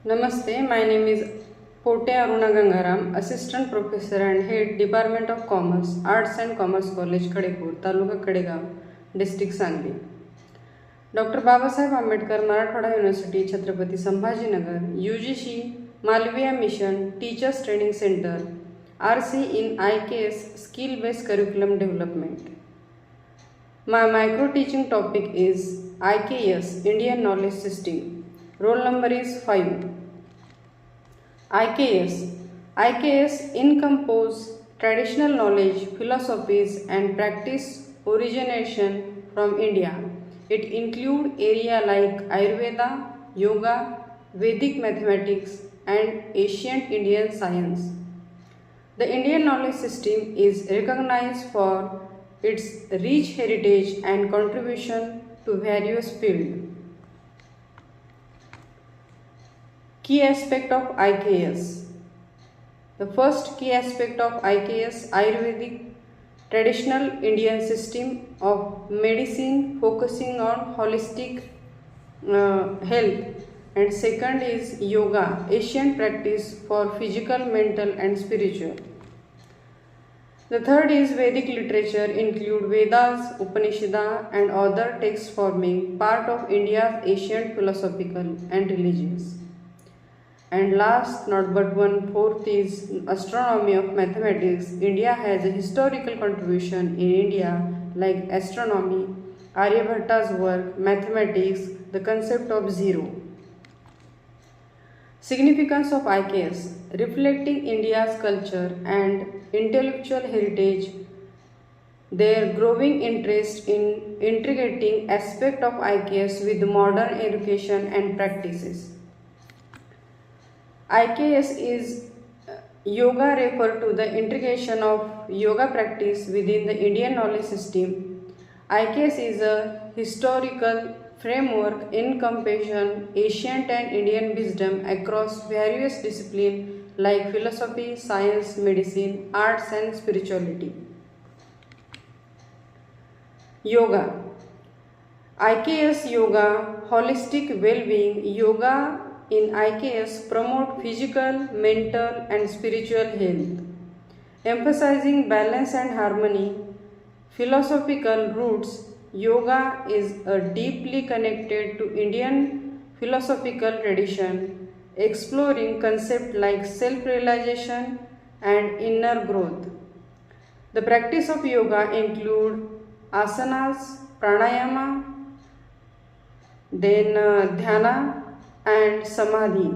Namaste, my name is Pote Aruna Gangaram, Assistant Professor and Head Department of Commerce, Arts and Commerce College, Kadepur, Taluka Kadegaon, District Sangli. Doctor Babasaheb Ambedkar Marathwada university Chhatrapati Sambhajinagar UGC Malaviya mission teachers training centre RC in IKS skill based curriculum development. My micro teaching topic is IKS Indian Knowledge System. Roll number is 5. IKS encompasses traditional knowledge, philosophies and practice origination from India. It includes areas like Ayurveda, Yoga, Vedic mathematics and ancient Indian science. The Indian knowledge system is recognized for its rich heritage and contribution to various fields. Key aspect of IKS. The first key aspect of IKS, Ayurvedic traditional Indian system of medicine focusing on holistic health, and second is yoga, Asian practice for physical, mental and spiritual. The third is Vedic literature include Vedas, Upanishads and other texts forming part of India's ancient philosophical and religious. And last not but one, fourth is astronomy of mathematics. India has a historical contribution in India like astronomy, Aryabhatta's work, mathematics, the concept of zero. Significance of IKS, reflecting India's culture and intellectual heritage, their growing interest in integrating aspects of IKS with modern education and practices. IKS is yoga refer to the integration of yoga practice within the Indian knowledge system. IKS is a historical framework encompassing ancient and Indian wisdom across various disciplines like philosophy, science, medicine, arts and spirituality. Yoga. IKS Yoga, holistic well-being. Yoga in IKS promote physical, mental and spiritual health, emphasizing balance and harmony. Philosophical roots. Yoga is deeply connected to Indian philosophical tradition, exploring concepts like self-realization and inner growth. The practice of yoga include asanas, pranayama, then dhyana and samadhi.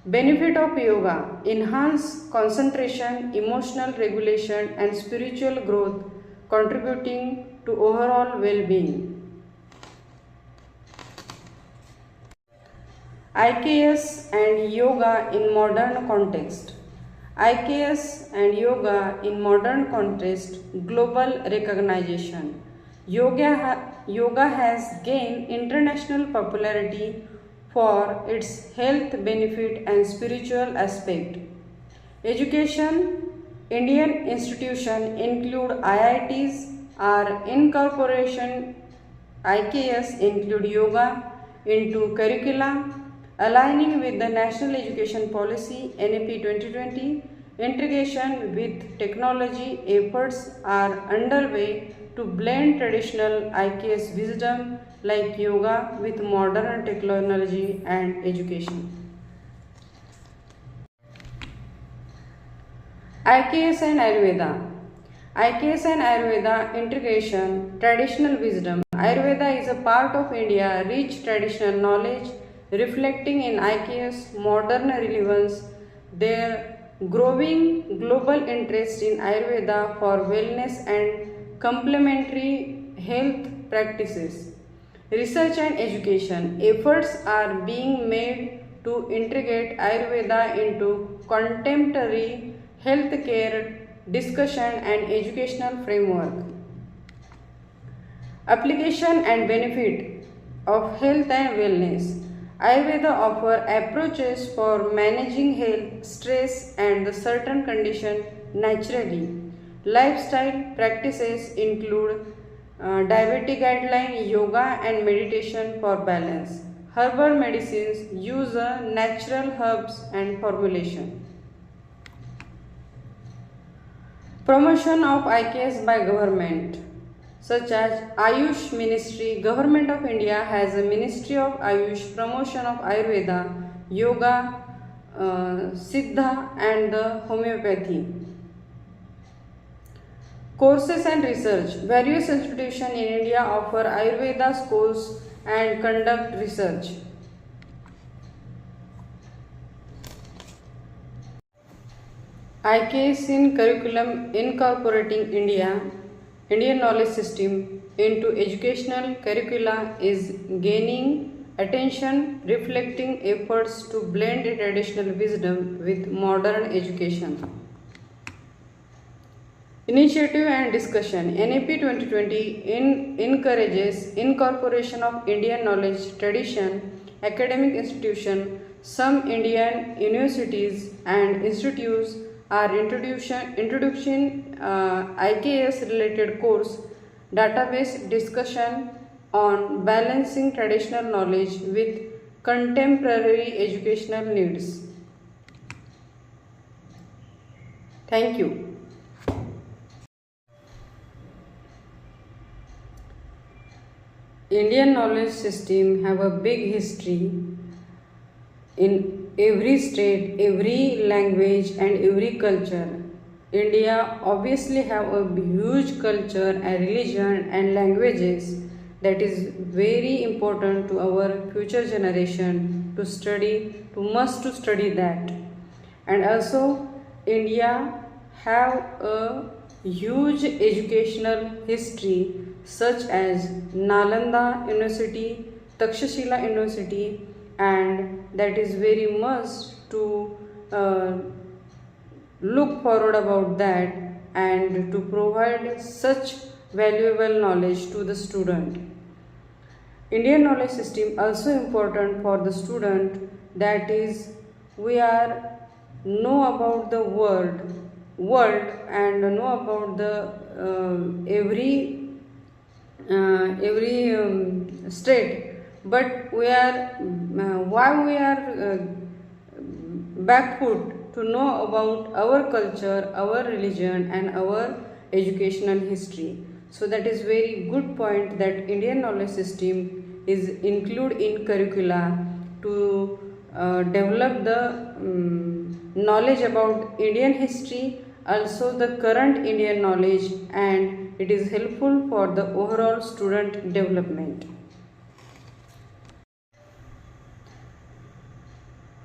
Benefit of yoga: enhance concentration, emotional regulation and spiritual growth, contributing to overall well-being. IKS and yoga in modern context. IKS and yoga in modern context, global recognition. Yoga has gained international popularity for its health benefit and spiritual aspect. Education. Indian institutions include IITs are incorporation. IKS include yoga into curricula, aligning with the National Education Policy NAP 2020. Integration with technology efforts are underway to blend traditional IKS wisdom like yoga with modern technology and education. IKS and Ayurveda. IKS and Ayurveda integration, traditional wisdom. Ayurveda is a part of India's rich traditional knowledge, reflecting in IKS modern relevance. Their growing global interest in Ayurveda for wellness and complementary health practices. Research and education. Efforts are being made to integrate Ayurveda into contemporary healthcare discussion and educational framework. Application and benefit of health and wellness. Ayurveda offer approaches for managing health, stress and the certain condition naturally. Lifestyle practices include diabetic guideline, yoga and meditation for balance. herbal medicines use natural herbs and formulation. Promotion of IKS by government, such as Ayush Ministry. Government of India has a Ministry of Ayush, promotion of Ayurveda, Yoga, Siddha and the homeopathy. Courses and research. Various institutions in India offer Ayurveda schools and conduct research. IKS in curriculum incorporating Indian knowledge system into educational curricula is gaining attention, reflecting efforts to blend traditional wisdom with modern education. Initiative and discussion. NAP 2020 encourages incorporation of Indian knowledge tradition, academic institution. Some Indian universities and institutes are introducing IKS related course, database discussion on balancing traditional knowledge with contemporary educational needs. Thank you. Indian knowledge system have a big history in every state, every language and every culture. India obviously have a huge culture and religion and languages that is very important to our future generation to study, to study that. And also India have a huge educational history such as Nalanda University, Takshashila University, and that is very must to look forward about that and to provide such valuable knowledge to the student. Indian knowledge system also important for the student, that is we are know about the world and know about the every state, but we are why we are backfoot to know about our culture, our religion and our educational history. So that is very good point that Indian knowledge system is included in curricula to develop the knowledge about Indian history, also the current Indian knowledge, and it is helpful for the overall student development.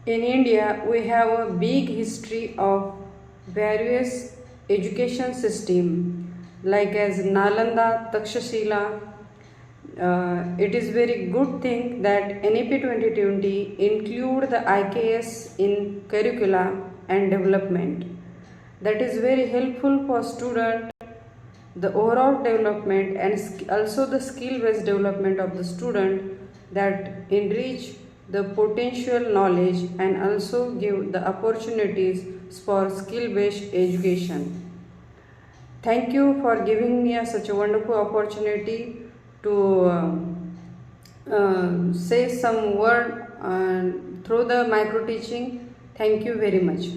In India, we have a big history of various education system like as Nalanda, Takshashila. It is very good thing that NAP 2020 include the IKS in curricula and development. That is very helpful for student, the overall development and also the skill based development of the student, that enrich the potential knowledge and also give the opportunities for skill based education. Thank you for giving me such a wonderful opportunity to say some word through the micro teaching. Thank you very much.